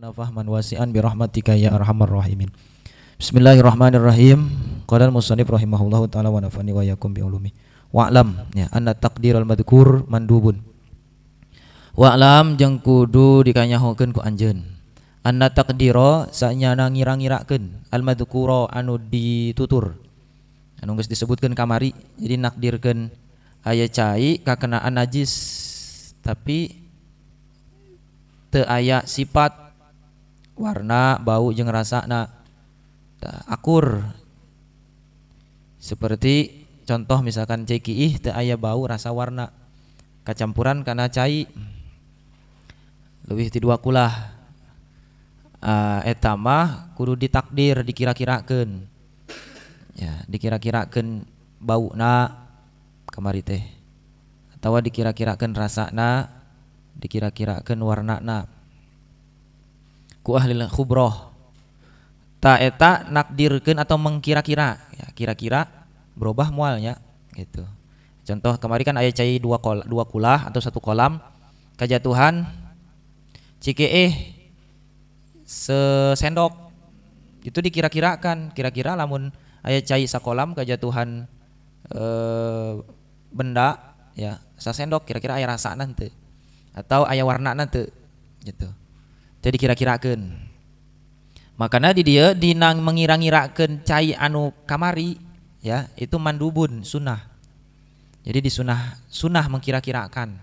lana fahman wasi'an bi rahmatika ya arhamar rahimin. Bismillahirrahmanirrahim. Qala al-musannif rahimahullahu taala wa nafani wa yakum bi ulumi. Wa'lam ya anna taqdiral madhkur mandubun. Wa'lam jeung kudu dikanyahokeun ku anjeun. Anna taqdira sanyana ngira-ngirakeun al madhkura anu ditutur. Anu geus disebutkeun kamari. Jadi nakdirkeun aya cai kakenaan najis tapi teu aya sifat warna, bau jeung rasana akur. Seperti contoh misalkan cai kiih teu aya bau, rasa, warna, kacampuran kana cai leuwih ti 2 kulah. Eta mah kudu ditakdir, dikira-kirakeun. Ya, dikira-kirakeun bauna kamari teh. Atawa dikira-kirakeun rasana, dikira-kirakeun warnana. Ku ahli khubroh ta eta nakdirkeun atau mengkira-kira, ya, kira-kira berubah moalnya gitu. Contoh kemarin kan aya cai 2 kulah atau 1 kolam kajatuhan cikeeh sesendok. Itu dikira-kirakan, kira-kira lamun aya cai sakolam kajatuhan benda ya sasendok kira-kira aya rasana teu atau aya warnana teu gitu. Jadi kira-kirakeun. Makana di dieu dina mengira-ngirakeun cai anu kamari ya itu mandubun sunnah. Jadi di sunnah mengkira-kirakan.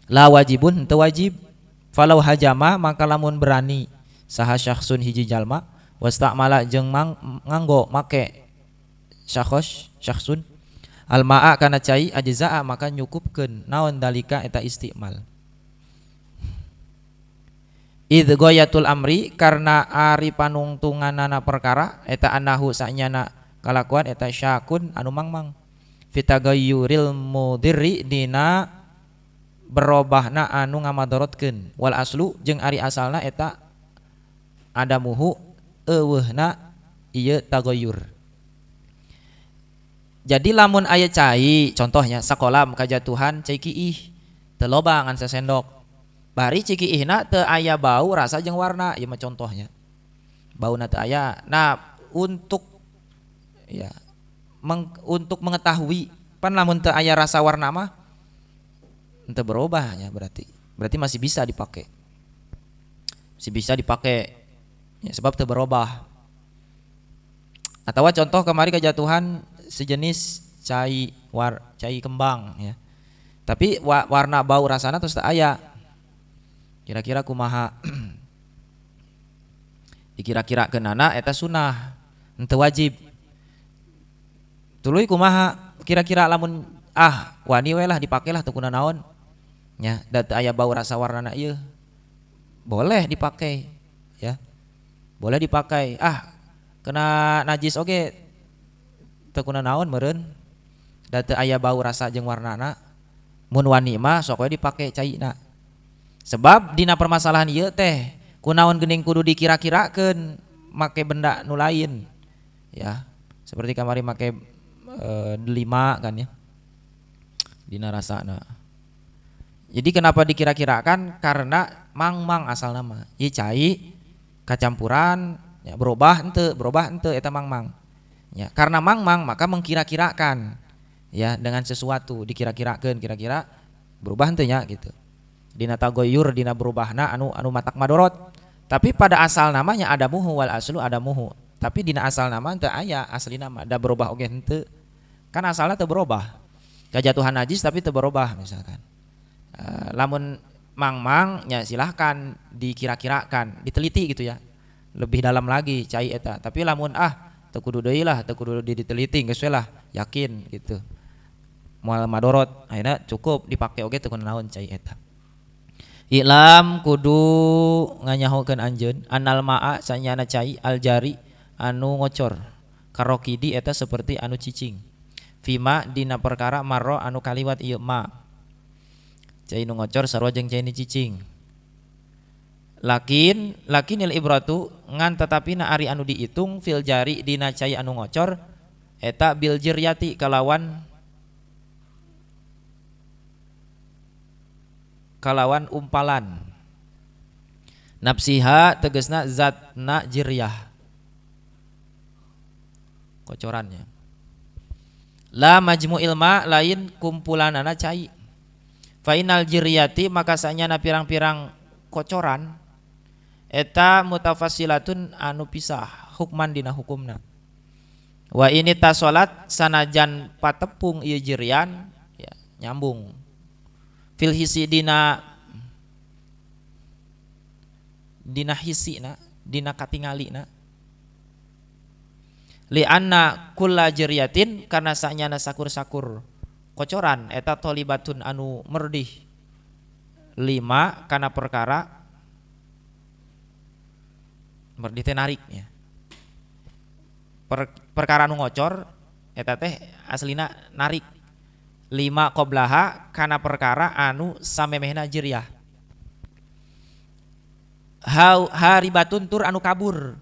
La wajibun henteu wajib. Falau hajama maka lamun berani saha syakhsun hiji jalma wastamala jeung nganggo make syakhsun almaa kana cai ajzaa maka nyukupkeun naon dalika eta istimal. Idz ghayatul amri karena ari panungtunganana perkara eta anahu sanyana kalakuan eta syakun anu mangmang fitagayyuril mudirri dina berobahna anu ngamadarotkeun wal aslu jeung ari asalna eta adamuhu eueuhna ieu tagayyur. Jadi lamun aya cai contohnya sakolam kajatuhan cai kiih teu loba ngan sasendok. Bari cai kiihna teu aya bau, rasa jeung warna, ieu mah contohnya. Bauna teu aya. Nah, untuk mengetahui pan lamun teu aya rasa warna mah henteu berubah ya berarti. Berarti masih bisa dipakai. Masih bisa dipakai. Ya, sebab teu berubah. Atawa contoh kemari kajatuhan sejenis cai kembang ya. Tapi warna bau rasana terus teu aya. Kira-kira kumaha? Dikira-kirakeunana eta sunnah, henteu wajib. Tuluy kumaha? Kira-kira lamun wani we lah dipake lah teu kuna naon. Ya, da teu aya bau rasa warnana ieu. Boleh dipakai ya. Boleh dipakai. Kena najis oge teu kuna naon meureun. Da teu aya bau rasa jeung warnana. Mun wani mah sok we dipake caina. Sebab dina permasalahan ieu teh kunaon geuning kudu dikira-kirakeun make benda nu lain. Ya, seperti kamari make delima kan ya. Dina rasana. Jadi kenapa dikira-kirakan? Karena mangmang asal nama. Ieu cai kacampuran ya berubah henteu eta mangmang. Ya, karena mangmang maka mengkira-kirakan. Ya, dengan sesuatu dikira-kirakeun kira-kira berubah henteu nya gitu. Dina tagoyur dina berubahna anu matak madorot. Tapi pada asal namanya ada muhu wal aslu ada muhu. Tapi dina asal nama teu aya asli nama da berubah oge henteu. Kan asalna teu berubah. Kajatuhan najis tapi teu berubah misalkan. Lamun mangmang nya silahkan dikira-kirakan, diteliti gitu ya. Lebih dalam lagi cai eta. Tapi lamun teu kudu deui lah, teu kudu diteliti geus we lah, yakin gitu. Moal madorot, akhirnya cukup dipake oge teu kunaon cai eta. Ilam kudu nganyahokeun anjeun anal ma'a sanyana cai aljari anu ngocor karokidi eta seperti anu cicing fima dina perkara marro anu kaliwat ieu ma cai nu ngocor sarua jeung cai nu cicing lakinil ibratu ngan tetapina ari anu diitung fil jari dina cai anu ngocor eta bil jiryati kalawan umpalan. Nafsiha tegesna zatna jiryah kocorannya. La majmu ilma lain kumpulanana cai. Fainal jiryati maka sanyana pirang-pirang kocoran eta mutafasilatun anu pisah hukman dina hukumna. Wa ini tasolat sanajan patepung ieu jiryan ya, nyambung. Fil hisi dina hisina dina katingalina. Li anna kulla jiryatin karena sanyana sakur-sakur kocoran eta tolibatun anu merdih lima kana perkara merdih teh nariknya perkara anu ngocor eta teh aslina narik lima qoblaha kana perkara anu samemehna jiryah haribatun tur anu kabur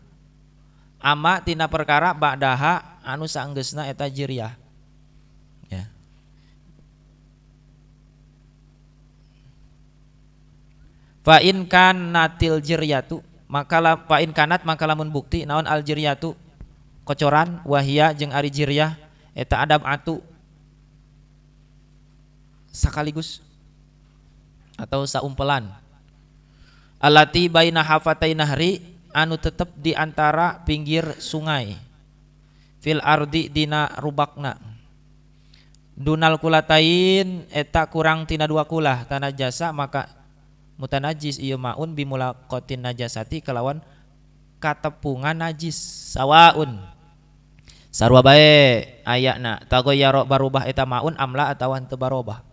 ama tina perkara ba'daha anu saenggeusna eta jiryah ya. Fa in kanatil jiryatu maka fa in kanat maka lamun bukti naon al jiryatu kocoran wahia jeung ari jiryah eta adab atu sakaligus atau saumpelan alati baina hafatai nahri anu tetep di antara pinggir sungai fil ardi dina rubakna dunal kulatain eta kurang tina dua kulah tanah jasa maka mutanajis ieu maun bimulaqatin najasati kelawan katepungan najis sawaun sarua bae ayana tagoyaro barubah eta maun amla atawa henteu barobah.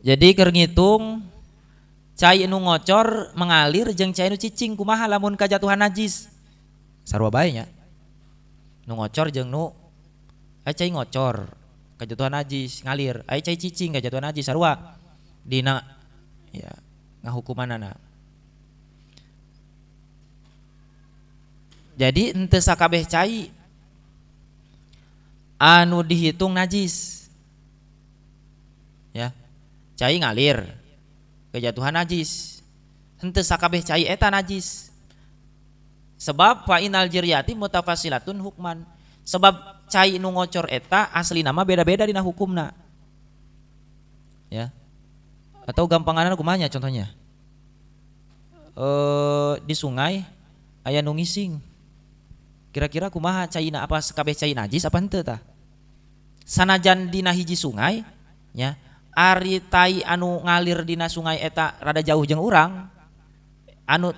Jadi keur ngitung cai nu ngocor mengalir jeung cai nu cicing kumaha lamun kajatuhan najis sarua bae nya nu ngocor jeung nu cai ngocor kajatuhan najis ngalir aya cai cicing kajatuhan najis sarua dina ya ngahukumanana. Jadi henteu sakabeh cai anu dihitung najis ya. Cai ngalir kejatuhan najis henteu sakabeh cai eta najis sebab fa inal jiryati mutafasilatun hukman sebab cai nu ngocor eta asli nama beda-beda dina hukumna ya. Atau gampanganna kumaha contohnya di sungai aya nu ngising kira-kira kumaha caina apa sakabeh cai najis apa henteu tah sanajan dina hiji sungai ya ari tai anu ngalir dina sungai eta rada jauh jeung urang anu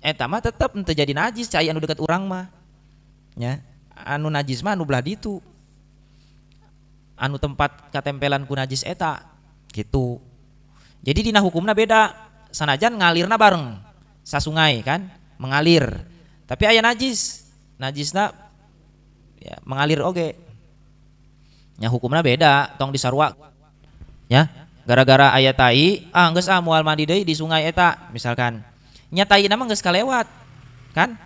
eta mah tetep henteu jadi najis cai anu dekat urang mah nya anu najis mah anu belah ditu anu tempat katempelan ku najis eta gitu. Jadi dina hukumna beda sanajan ngalirna bareng sasungai kan mengalir tapi aya najisna ya mengalir oge nya hukumna beda tong disarua ya gara-gara aya tai geus moal mandi deui di sungai eta misalkan nya taina mah geus kalewat kan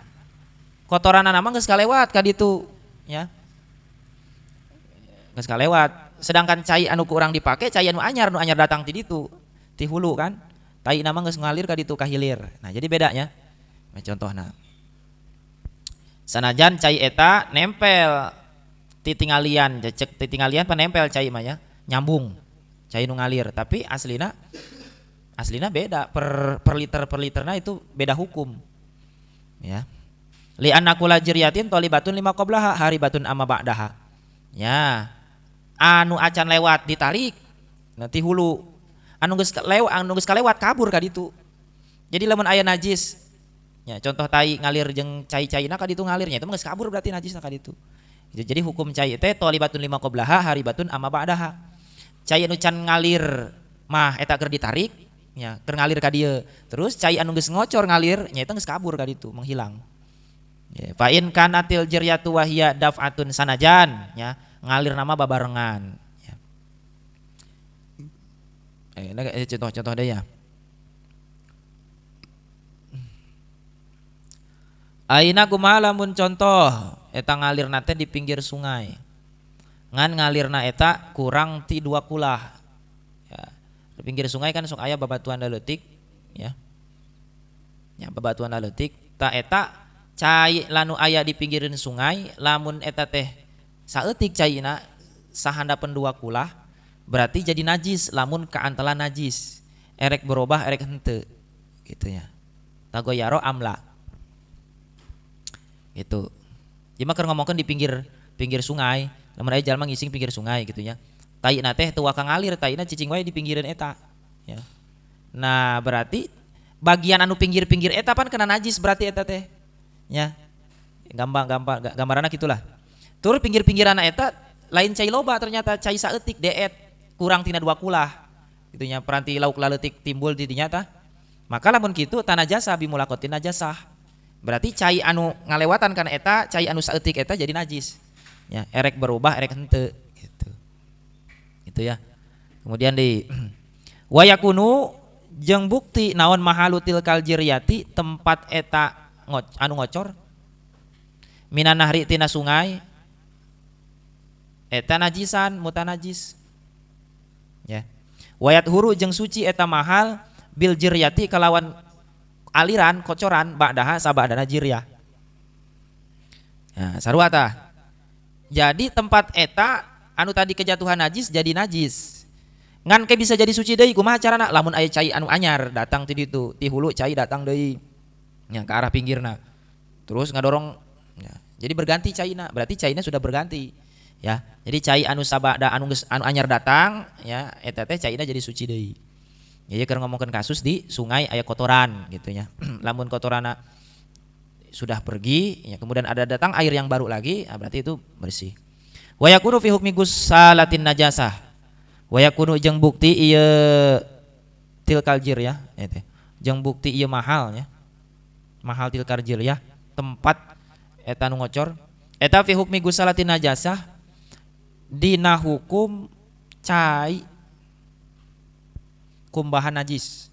kotoranna mah geus kalewat ka ditu ya geus kalewat sedangkan cai anu ku urang dipake cai anu anyar datang ti ditu ti hulu kan taina mah geus ngalir ka ditu ka hilir. Nah jadi bedanya contohna sanajan cai eta nempel titingalian cek titingalian panempel cai mah ya nyambung cai nu ngalir tapi aslina beda per literna itu beda hukum ya. Li anakula jiryatin tolibatun lima qoblaha haribatun amma ba'daha ya anu acan lewat ditarik nanti hulu anu geus kalewat kabur ka ditu. Jadi lamun aya najis ya contoh tai ngalir jeung cai-caina ka ditu ngalirnya itu geus kabur berarti najisna ka ditu. Jadi hukum cai teh tolibatun lima qoblaha haribatun amma ba'daha. Cai anu can ngalir mah eta keur ditarik nya keur ngalir ka dieu terus cai anu geus ngocor ngalir nya eta geus kabur ka ditu menghilang ya. Fa in kanatil jiryatu wahia daf'atun sanajan ya ngalir nama babarengan ya. Contoh-contoh deui ya aina kumaha lamun contoh eta ngalir nate di pinggir sungai ngan ngalirna eta kurang ti 2 kulah. Ya, di pinggir sungai kan sok aya babatuan leutik ya. Ya babatuan leutik ta eta cai lanu aya di pinggirin sungai lamun eta teh saeutik caina sahandapeun 2 kulah berarti jadi najis lamun kaantelan najis. Erek berubah erek henteu gitu ya. Tagoyaro amla. Gitu. Jadi mah keur ngomongkeun di pinggir sungai, lamun aya jalma ngising pinggir sungai gitu ya. Taina teh teu waka ngalir, taina cicing wae di pinggiran eta ya. Nah, berarti bagian anu pinggir-pinggir eta pan kena najis berarti eta teh. Ya. Gambaranna gitulah. Tur pinggir-pinggiran eta lain cai loba ternyata cai saeutik deet kurang tina 2 kulah. Gitu nya peranti lauk laleutik timbul di dinya tah. Maka lamun kitu tanah jasa bimulakotin najasah. Berarti cai anu ngalewatan kana eta cai anu saeutik eta jadi najis ya, erek berubah erek henteu gitu. Itu ya. Kemudian di wayakunu jeung bukti naon mahalutil kaljiriyati tempat eta anu ngocor minan nahri tina sungai eta najisan mutanajis ya. Wayat huru jeung suci eta mahal bil jiryati kalawan aliran kocoran ba'daha sabadana jiryah. Nah, sarua tah. Jadi tempat eta anu tadi kejatuhan najis jadi najis. Ngan ke bisa jadi suci deui kumaha carana? Lamun aya cai anu anyar datang ti ditu, ti hulu cai datang deui. Nya ke arah pinggirna. Terus ngadorong ya. Jadi berganti caina, berarti caina sudah berganti. Ya. Jadi cai anu sabada anu anyar datang ya eta teh caina jadi suci deui. Ya karena ngomongkan kasus di sungai aya kotoran gitu ya. Lamun kotorana sudah pergi ya kemudian ada datang air yang baru lagi berarti itu bersih. Wa yakunu fi hukmi gusalatin najasah. Wa yakunu jeung bukti ieu tilkal jiryah eta. Jeung bukti ieu mahal ya. Mahal tilkal jiryah tempat eta nu ngocor. Eta fi hukmi gusalatin najasah dina hukum cai kumbahan najis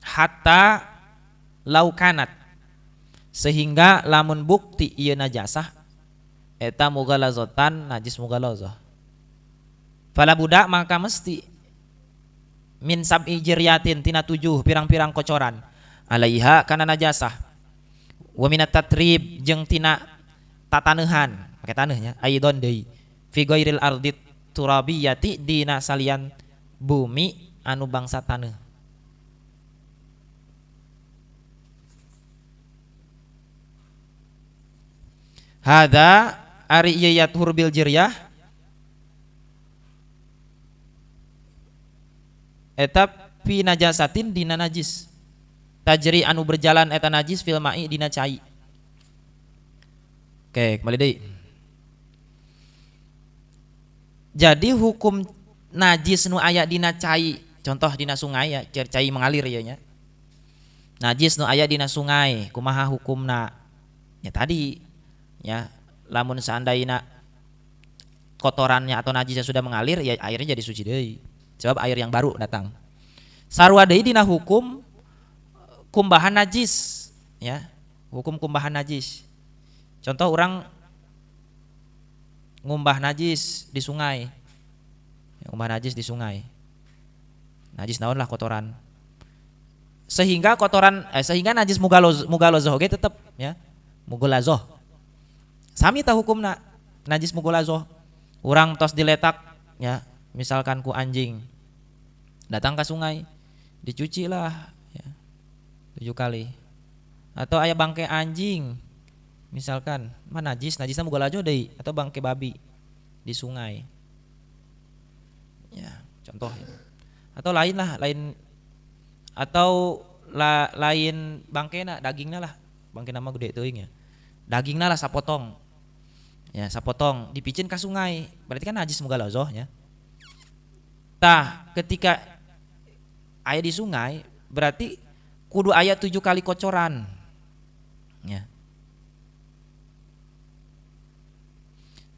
hatta laukanat sehingga lamun bukti ieu najasah eta mugalazotan najis mugalazah fala budak maka mesti min sab'i jiryatin tina 7 pirang-pirang kocoran alaiha kana najasah wa minat tatrib jeung tina tataneuhan make taneuhnya aidon deui fi ghairil ardit turabiyati dina salian bumi anu bangsa taneuh. Hada ari ieu yathur bil jiryah eta fi najasatin dina najis. Tajri anu berjalan eta najis fil ma'i dina cai. Oke, kembali deui. Jadi hukum najis nu aya dina cai, contoh dina sungai ya, cai mengalir ya nya. Najis nu aya dina sungai, kumaha hukumna? Ya tadi ya, lamun seandainya kotorannya atau najisnya sudah mengalir ya airnya jadi suci deui. Sebab air yang baru datang. Sarua deui dina hukum kumbahan najis ya. Hukum kumbahan najis. Contoh orang ngumbah najis di sungai, ngumbah najis di sungai, najis naon lah kotoran, sehingga kotoran sehingga najis mugalazoh ge tetep ya mugalazoh, sami tah hukumna najis mugalazoh, urang tos diletak ya misalkan ku anjing, datang ke sungai, dicuci lah ya, 7 kali, atau aya bangke anjing. Misalkan mana najisnya mugalazo deui atau bangke babi di sungai. Ya, contoh ya. Atau lain lah, lain atau lain bangkena dagingna lah. Bangkena mah gede teuing ya. Dagingna lah sapotong. Ya, sapotong dipicin ka sungai. Berarti kan najis mugalazo ya. Tah, ketika aya di sungai berarti kudu aya 7 kali kocoran. Ya.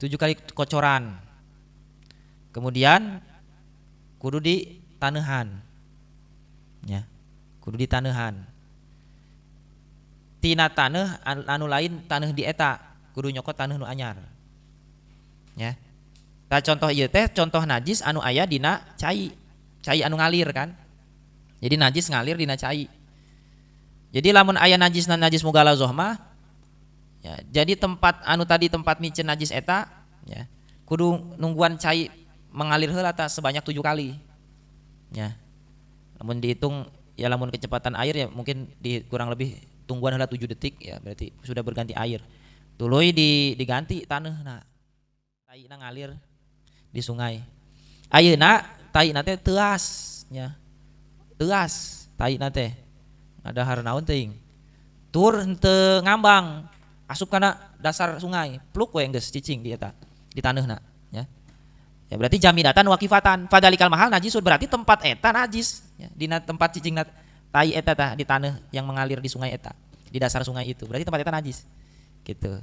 7 kali kocoran. Kemudian kudu di taneuhan. Ya. Kudu di taneuhan. Tina taneuh anu lain taneuh di eta, kudu nyokot taneuh nu anyar. Ya. Tah contoh ieu teh contoh najis anu aya dina cai. Cai anu ngalir kan. Jadi najis ngalir dina cai. Jadi lamun aya najis mughalazah mah ya, jadi tempat anu tadi tempat micin najis eta ya, kudu nungguan cai mengalir heula tah sebanyak 7 kali. Ya. Lamun dihitung ya lamun kecepatan air ya mungkin di kurang lebih tungguan heula 7 detik ya berarti sudah berganti air. Tuluy diganti taneuhna. Taina ngalir di sungai. Ayeuna taina teh teuas nya. Teuas taina teh. Ngadahar naon teuing. Tur henteu ngambang. Asup kana dasar sungai. Pluk we geus cicing di eta di taneuhna ya. Ya berarti jamidatan wakifatan. Fadalikal mahal najis berarti tempat eta najis ya. Dina tempat cicingna tai eta tah di taneuh yang mengalir di sungai eta. Di dasar sungai itu. Berarti tempat eta najis. Gitu.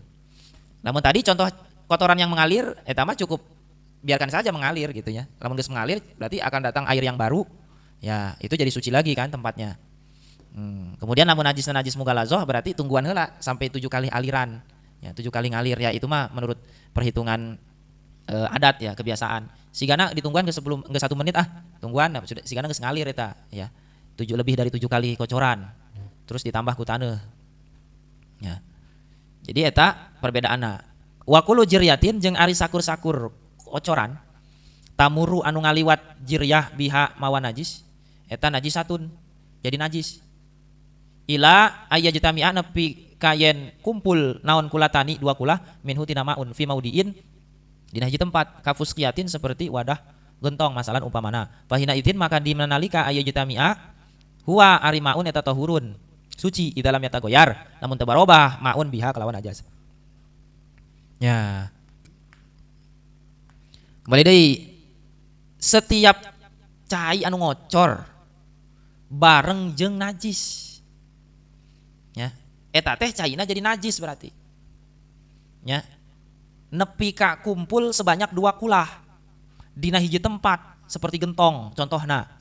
Namun tadi contoh kotoran yang mengalir eta mah cukup biarkan saja mengalir gitu ya. Lamun geus mengalir berarti akan datang air yang baru. Ya, itu jadi suci lagi kan tempatnya. Kemudian namun najis mughalazah berarti tungguan heula sampai 7 kali aliran. Ya, 7 kali ngalir ya itu mah menurut perhitungan adat ya, kebiasaan. Sigana ditungguan ke sebelum ke 1 menit tungguan sudah sigana geus ngalir eta ya. Lebih dari 7 kali kocoran. Terus ditambah ku taneuh. Ya. Jadi eta perbedaanna. Wa kullu jiryatin jeung ari sakur-sakur kocoran tamuru anu ngaliwat jiryah biha mawa najis eta najisatun jadi najis ila aya jatami'a nepi kayen kumpul naon kulatani 2 kulah minhu tina maun fi maudiin dina hiji tempat kafusqiyatin seperti wadah gentong masalan umpamana fahina idzin maka di manalika aya jatami'a huwa ari maun eta tahurun suci di dalam yata goyar namun teu barobah maun biha kalawan najas. Ya. Kembali deui. Setiap cai anu ngocor bareng jeung najis. Ya. Eta teh caina jadi najis berarti. Ya. Nepi ka kumpul sebanyak 2 kulah dina hiji tempat seperti gentong contohna.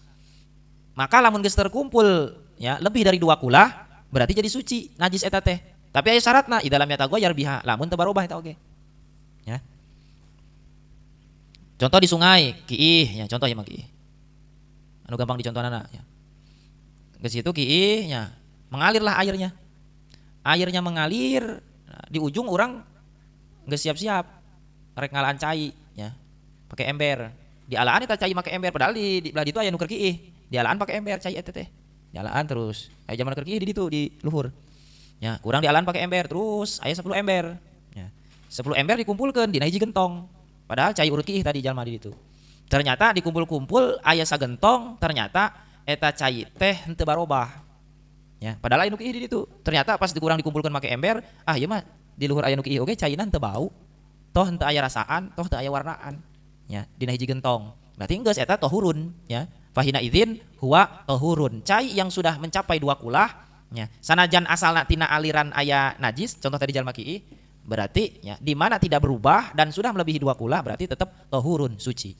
Maka lamun geus terkumpul ya lebih dari 2 kulah berarti jadi suci najis eta teh. Tapi aya syaratna di dalam yata goyar biha lamun teu barobah eta oge. Ya. Contoh di sungai, kiih, ya contoh ya mah kiih. Anu gampang dicontohna ya. Ke situ kiih, ya mengalirlah airnya. Airnya mengalir, nah, di ujung orang geus siap-siap rek ngalaan cai, ya. Pakai ember. Di alaan eta cai make ember padahal di belah ditu aya nu keur kiih. Di alaan pakai ember cai eta teh. Di alaan terus. Aya zaman keur kiih di ditu di luhur. Ya, kurang di alaan pakai ember terus aya 10 ember. 10 ember dikumpulkan dina hiji gentong. Padahal cai urut kiih tadi jalma di ditu. Ternyata dikumpul-kumpul aya sagentong, ternyata eta cai teh henteu barobah. Ya, padahal aya nu kiih di ditu. Ternyata pas dikurang dikumpulkan make ember, ieu mah di luhur aya nu kiih oge caina henteu bau. Toh henteu aya rasaan, toh teu aya warnaan. Ya, dina hiji gentong. Berarti geus eta tahurun, ya. Fahina idzin huwa tahurun. Cai yang sudah mencapai 2 kulah, ya. Sanajan asalna tina aliran aya najis, contoh tadi jalma kiih, berarti ya di mana tidak berubah dan sudah melebihi 2 kulah berarti tetap tahurun suci.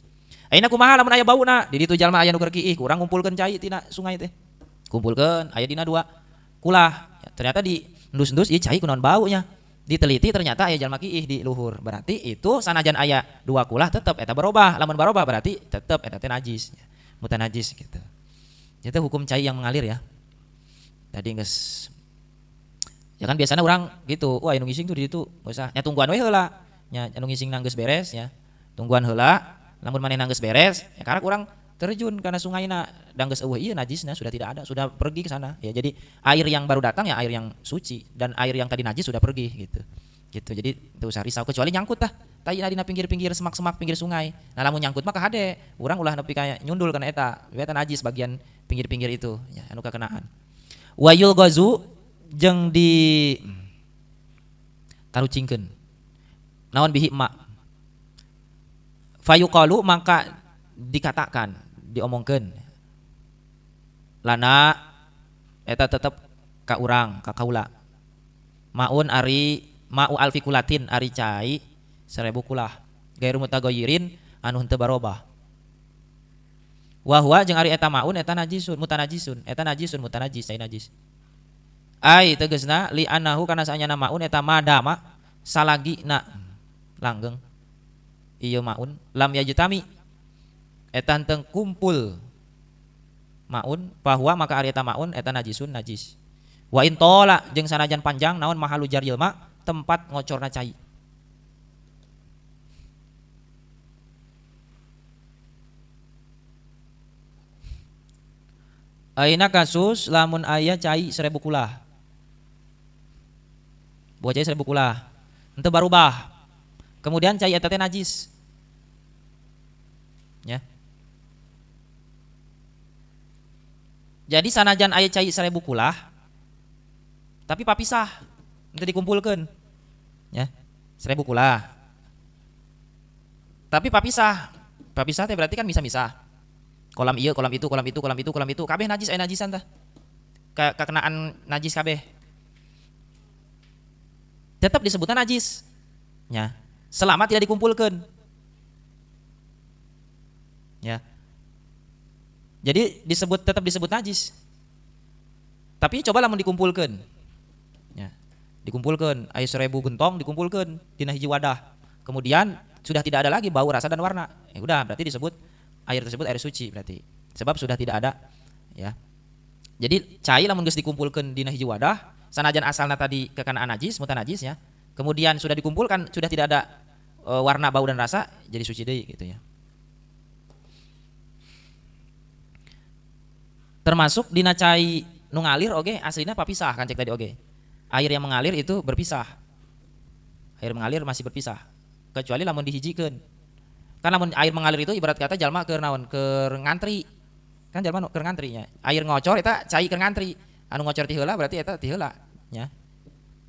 Ayeuna kumaha lamun aya bauna di ditu jalma aya nu keur kiih kurang ngumpulkeun cai tina sungai teh. Kumpulkeun aya dina 2 kulah. Ya, ternyata di endus-endus ieu cai kunaon baunya. Diteliti ternyata aya jalma kiih di luhur. Berarti itu sanajan aya 2 kulah tetap eta barobah. Lamun barobah berarti tetap eta teh najis. Ya, mutan najis gitu. Itu hukum cai yang mengalir ya. Tadi geus ya kan biasanya orang gitu, wah anu ngising tuh di situ, enggak usah. Nya tungguan we heula. Nya anu ngising nanggeus beres ya. Tungguan heula, lamun maneh nanggeus beres, ya karena kurang terjun karena sungaina dan geus eueuh ieu najisna sudah tidak ada, sudah pergi ke sana. Ya jadi air yang baru datang ya air yang suci dan air yang tadi najis sudah pergi gitu. Gitu. Jadi teu usah risau kecuali nyangkut tah. Tayina dina pinggir-pinggir semak-semak pinggir sungai. Nah lamun nyangkut mah kahade, urang ulah nepi ka nyundul kana eta. Eta najis bagian pinggir-pinggir itu, ya anu kakenaan. Wa yulghazu jeung di tarucingkeun naon bihi ma fayuqalu maka dikatakan diomongkeun lana eta tetep ka urang ka kaula maun ari mau alfikulatin ari cai 1000 kulah gairu mutagayyirin anu henteu barobah wa huwa jeung ari eta maun eta najisun mutanajisun eta najisun mutanajis ai najis ai tegasna li anahu kana saanyana maun eta madama salagina langgeng ieu maun lam yajtami eta henteu kumpul maun bahwa maka ari eta maun eta najisun najis. Wa in tola jeung sanajan panjang naon mahalu jar jelema tempat ngocorna cai. Aina kasus lamun aya cai 1000 kulah. Buah cai 1000 kulah. Henteu barubah. Kemudian cai eta teh najis. Ya. Jadi sanajan aya cai 1000 kulah tapi papisah henteu dikumpulkeun. Ya. 1000 kulah. Tapi papisah. Papisah teh berarti kan misah-misah. Kolam ieu, kolam itu, kolam itu, kolam itu, kolam itu, kabeh najis aya najisan tah. Kakenaan najis kabeh. Tetap disebutna najis. Ya. Selama tidak dikumpulkeun. Ya. Jadi tetap disebut najis. Tapi coba lamun dikumpulkeun. Ya. Dikumpulkeun aya 1000 gentong dikumpulkeun dina hiji wadah. Kemudian sudah tidak ada lagi bau, rasa dan warna. Ya udah berarti disebut air tersebut air suci berarti. Sebab sudah tidak ada ya. Jadi cai lamun geus dikumpulkeun dina hiji wadah, sanajan asalna tadi kekanaan najis, mutan najis ya. Kemudian sudah dikumpulkan sudah tidak ada warna, bau dan rasa, jadi suci deui gitu ya. Termasuk dina cai nu ngalir oge aslina papisah kan cek tadi oge. Air yang mengalir itu berpisah. Air mengalir masih berpisah. Kecuali lamun dihijikeun. Kan lamun air mengalir itu ibarat kata jalma keur naon? Keur ngantri. Kan jalma keur ngantrinya. Air ngocor eta cai keur ngantri. Anu ngocor ti heula berarti eta ti heula nya.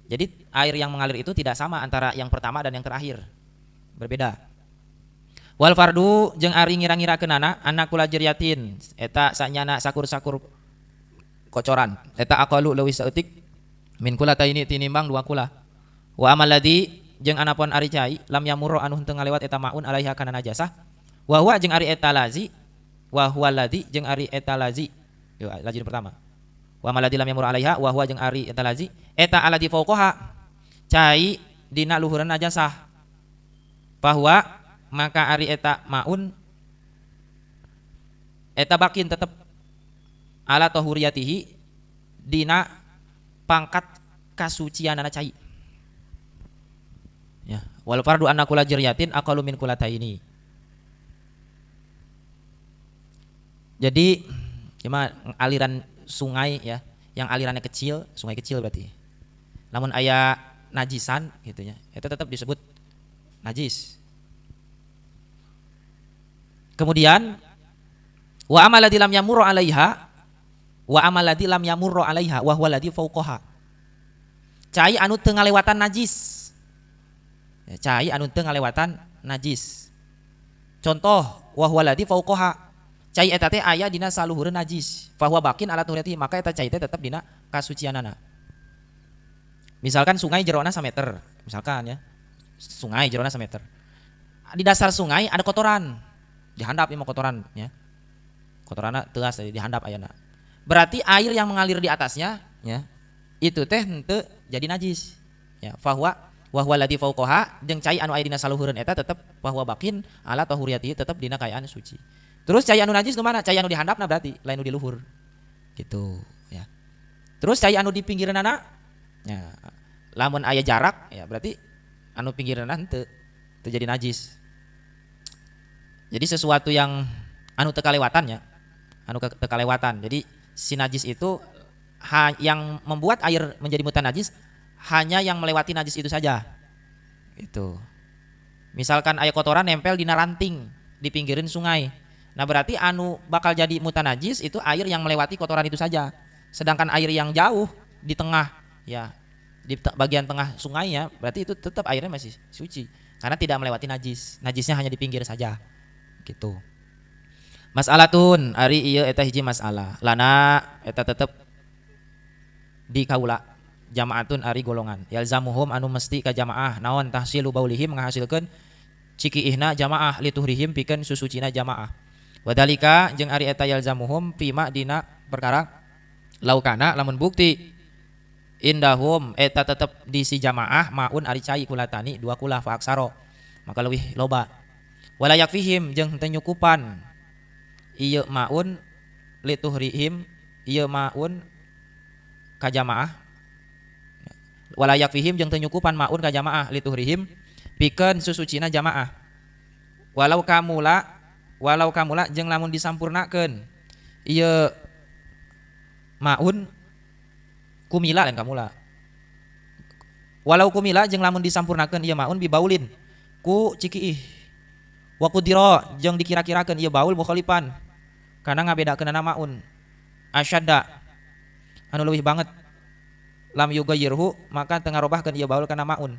Jadi air yang mengalir itu tidak sama antara yang pertama dan yang terakhir. Berbeda. Wal fardu jeung ari ngira-ngirakeunana anak kula jeriyatin eta sanyana sakur-sakur kocoran. Eta aqalu leuwih saeutik min kulataini tinimbang 2 kula. Wa amal ladzi jeung anapun ari cai lam yamurro anu henteu ngalewat eta maun alaiha kana najasah. Wa huwa jeung ari eta lazi wa huwa ladzi jeung ari eta lazi. Yo lazi pertama. Wa amal ladzi lam yamurro alaiha wa huwa jeung ari eta lazi eta aladzi fauqaha cai dina luhureun najasah. Bahwa maka ari eta maun eta bakin tetep ala tahuriyatihi dina pangkat kasucianana cai. Ya, wal fardu anna kula jiryatin aqallu min kulataini. Jadi cuma aliran sungai ya, yang alirannya kecil, sungai kecil berarti. Namun aya najisan gitu ya, itu tetap disebut najis. Kemudian wa amal ladzi lam yamurru 'alaiha wa amal ladzi lam yamurru 'alaiha wa huwa ladzi fauqaha. Cai anu teu ngalewatan najis. Ya, cai anu teu ngalewatan najis. Contoh wa huwa ladzi fauqaha. Cai eta teh aya dina saluhureun najis. Fa huwa bakin ala tuhuriyati, maka eta cai teh tetep dina kasucianana. Misalkan sungai jerona 1 meter, misalkan ya. Sungai jerona 1 meter. Di dasar sungai ada kotoran. Dihandap ieu kotoran ya. Kotoranna teuas dihandap ayana. Berarti air yang mengalir di atasnya ya, itu teh henteu jadi najis. Ya, fa huwa wa huwa ladzi fauqaha jeung cai anu aya dina saluhureun eta tetep fa huwa bakin ala tahuriyati tetep dina kaayaan suci. Terus cai anu najis nu mana? Cai anu dihandapna berarti lain nu di luhur. Gitu ya. Terus cai anu di pinggireunana ya, lamun aya jarak ya berarti anu pinggireunana henteu jadi najis. Jadi sesuatu yang anu teu kalewatan ya. Anu teu kalewatan. Jadi si najis itu yang membuat air menjadi mutan najis hanya yang melewati najis itu saja. Itu. Misalkan aya kotoran nempel dina ranting di pinggirin sungai. Nah berarti anu bakal jadi mutan najis itu air yang melewati kotoran itu saja. Sedangkan air yang jauh di tengah ya, di bagian tengah sungainya berarti itu tetap airnya masih suci karena tidak melewati najis. Najisnya hanya di pinggir saja. Gitu. Mas'alatun ari ieu eta hiji masalah. Lana eta tetep di kaula jamaatun ari golongan. Yalzamuhum anu mesti ka jamaah naon tahsilu baulihim ngahasilkeun cikiihna jamaah lituhrihim pikeun susucina jamaah. Wadalika jeung ari eta yalzamuhum fima dina perkara laukana lamun bukti indahum eta tetep di si jamaah maun ari cai kulatani 2 kula fa aksaro maka leuwih loba Wala yakfihim jeung teu nyukupan ieu maun lituhrihim ieu maun ka jamaah. Wala yakfihim jeung teu nyukupan maun ka jamaah lituhrihim pikeun susucina jamaah. Walau kamula jeung lamun disampurnakeun ieu maun kumila lain kamula. Walau kumila jeung lamun disampurnakeun ieu maun bibaulin ku cikiih. Wa qudira jeung dikira-kirakeun ieu baul mukhalifan kana ngabedakeunana maun asyadda anu leuwih banget lam yugayyirhu maka teu ngarobahkeun ieu baul kana maun.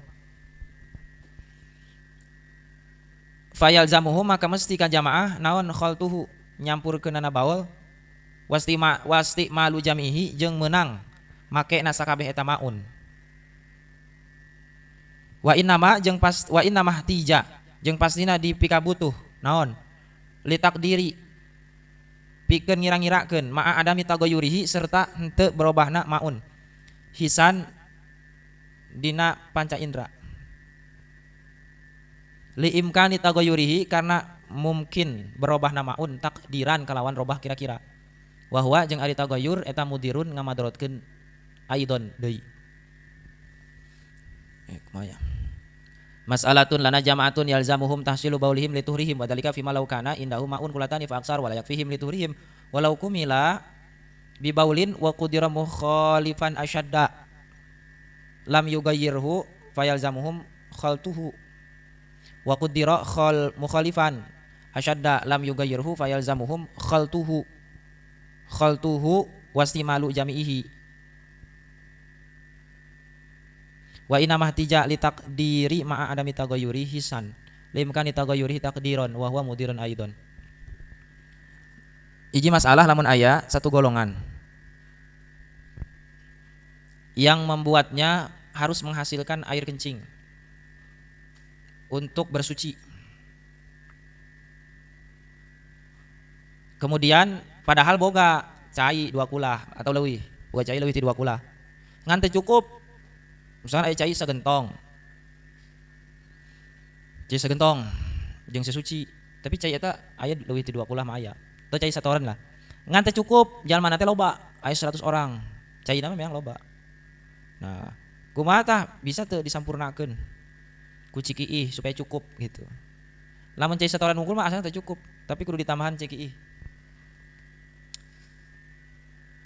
Fayalzamuhum maka mesti ka jamaah naon khaltuhu nyampurkeunana baul wasti malu jamihi jeung meunang make na sakabeh eta maun. Wa innama tija jeung pastina dipikabutuh naon litakdiri pikeun ngira-ngirakeun ma'a adami tagayurihi serta henteu berobahna maun hisan dina panca indra li imkani tagayurihi karena mungkin berobahna maun takdiran kalawan robah kira-kira wa huwa jeung ari tagayur eta mudirun ngamadorotkeun aidon deui. Kumaya mas'alatun lana jama'atun yalzamuhum tahsilu baulihim lituhrihim wa dzalika fi ma law kana indahu ma'un qulatani fa aksar wa la yakfihim lituhrihim walau kumila bi baulin wa qudira mukhalifan asyadda lam yugayyirhu fayalzamuhum khaltuhu wa qudira mukhalifan asyadda lam yugayyirhu fayalzamuhum khaltuhu wastimalu jami'ihi. Wa inamah tija li takdiri ma'a adami tagayuri hisan limkani tagayuri takdiron wa huwa mudirun aidon. Iji masalah lamun aya satu golongan yang membuatnya harus menghasilkan air kencing untuk bersuci. Kemudian padahal boga cai 2 kulah atau leuwih, boga cai leuwih ti 2 kulah. Ngan teu cukup. Misalnya aya cai sagentong jeung sesuci, tapi cai eta aya leuwih ti 2 kulah mah aya. Teu cai satoran lah. Ngan teu cukup, jalmana teh loba, aya 100 orang. Caina mah memang loba. Nah, kumaha tah bisa teu disampurnakeun ku cikiih supaya cukup gitu. Lamun cai satoran unggul mah asalna teu cukup, tapi kudu ditambahan cikiih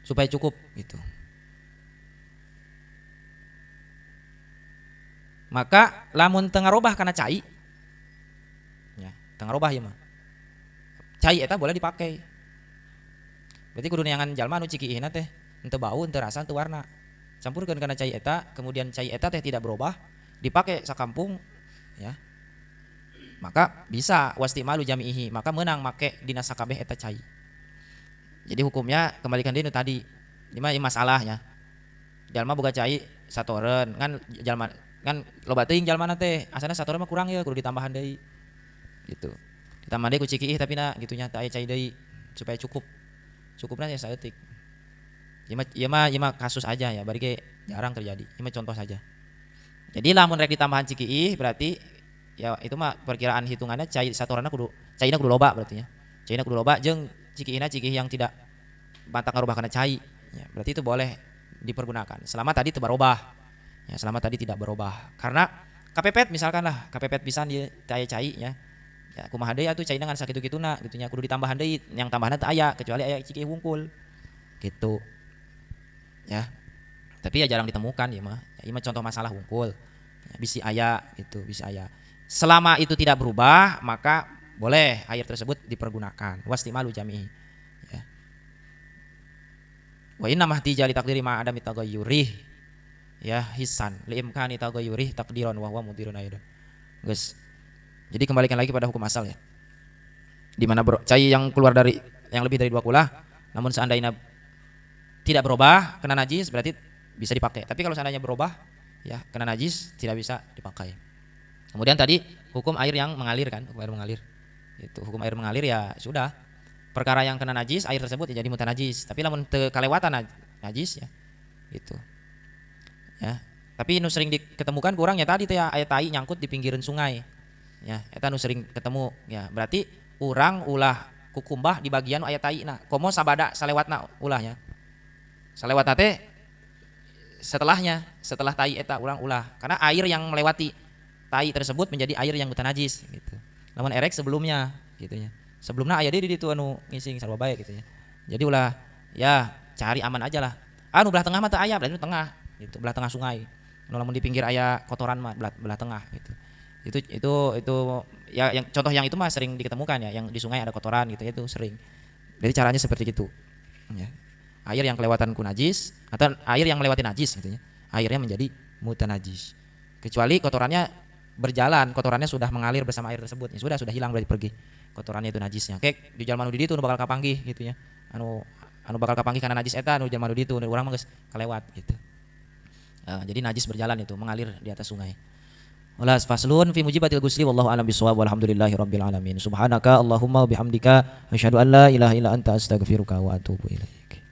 supaya cukup gitu. Maka lamun teu ngarobah kana cai ya, teu ngarobah ieu mah. Cai eta boleh dipakai. Berarti kudu neangan jalma anu cikiihna teh henteu bau, henteu rasa, henteu warna. Campurkeun kana cai eta, kemudian cai eta teh tidak berubah, dipakai sakampung ya. Maka bisa wastimalu jami'ihi, maka meunang make dina sakabeh eta cai. Jadi hukumnya kembalikan deui tadi. Lima masalahnya. Jalma boga cai satoreun, kan jalma kan loba teuing jalmana teh asalna satoreun mah kurang ya kudu ditambahan deui gitu. Ditambah deui ku cikiih tapi na gitu nya teu aya cai deui supaya cukup. Cukupna ya saeutik. Ieu mah kasus aja ya, bari ge jarang terjadi. Ieu mah contoh saja. Jadi lamun rek ditambahan cikiih berarti ya itu mah perkiraan hitungannya cai satoranna caina kudu loba berarti nya. Caina kudu loba jeung cikiihna cikiih yang tidak batak ngarubah kana cai. Ya, berarti itu boleh dipergunakan selama tadi teu barobah. Ya, selama tadi tidak berubah. Karena kapepet misalkan lah, kapepet pisan dia aya cai ya. Ya kumaha deui atuh caina ngan sakitu-kituna gitu nya kudu ditambahan deui, yang tambahanna teu aya kecuali aya cikiih wungkul. Gitu. Ya. Tapi ya jarang ditemukan ya mah. Ya, mah contoh masalah wungkul. Ya, bisi aya gitu, bisi aya. Selama itu tidak berubah, maka boleh air tersebut dipergunakan. Wastimalu jami'i. Ya. Wa inna mahtija li takdiri ma adami tagayyurih. Ya hisan li imkani tagayyurih takdiran wa huwa mudirun aidan. Guys. Jadi kembalikan lagi pada hukum asal ya. Di mana cai yang keluar dari yang lebih dari 2 kulah namun seandainya tidak berubah kena najis berarti bisa dipakai. Tapi kalau seandainya berubah ya kena najis tidak bisa dipakai. Kemudian tadi hukum air yang mengalir kan, hukum air mengalir. Itu hukum air mengalir ya sudah. Perkara yang kena najis air tersebut ya jadi mutan najis. Tapi lamun teu kalewatan najis ya. Gitu. Ya, tapi nu sering diketemukan kurang ya tadi teh aya tai nyangkut di pinggiran sungai. Ya, eta nu sering ketemu ya. Berarti urang ulah kukumbah di bagian aya taina. Komo sabada salewatna ulahnya. Salewatna teh setelahnya, setelah tai eta urang ulah. Karena air yang melewati tai tersebut menjadi air yang buta najis gitu. Lamun erek sebelumnya gitu ya. Sebelumnya aya deui di ditu anu ngising sarua bae gitu ya. Jadi ulah ya cari aman aja lah. Anu belah tengah mah teu aya, berarti tengah gitu, belah tengah sungai. Anu lamun di pinggir aya kotoran mah belah tengah gitu. Itu ya yang contoh yang itu mah sering diketemukan ya, yang di sungai ada kotoran gitu itu sering. Jadi caranya seperti itu. Ya. Air yang kelewatan ku najis atau air yang melewati najis gitu ya. Airnya menjadi mutanajis. Kecuali kotorannya berjalan, kotorannya sudah mengalir bersama air tersebut. Ya sudah hilang berarti pergi. Kotorannya itu najisnya. Kayak di jalma nu di ditu nu bakal kapanggih gitu ya. Anu bakal kapanggih karena najis eta nu jalma nu di ditu urang mah geus kalewat gitu. Jadi najis berjalan itu mengalir di atas sungai. Ulas faslun fi mujibatil gusli wallahu a'lam bishawab walhamdulillahi rabbil alamin. Subhanaka Allahumma wa bihamdika asyhadu an la ilaha illa anta astaghfiruka wa atubu ilaik.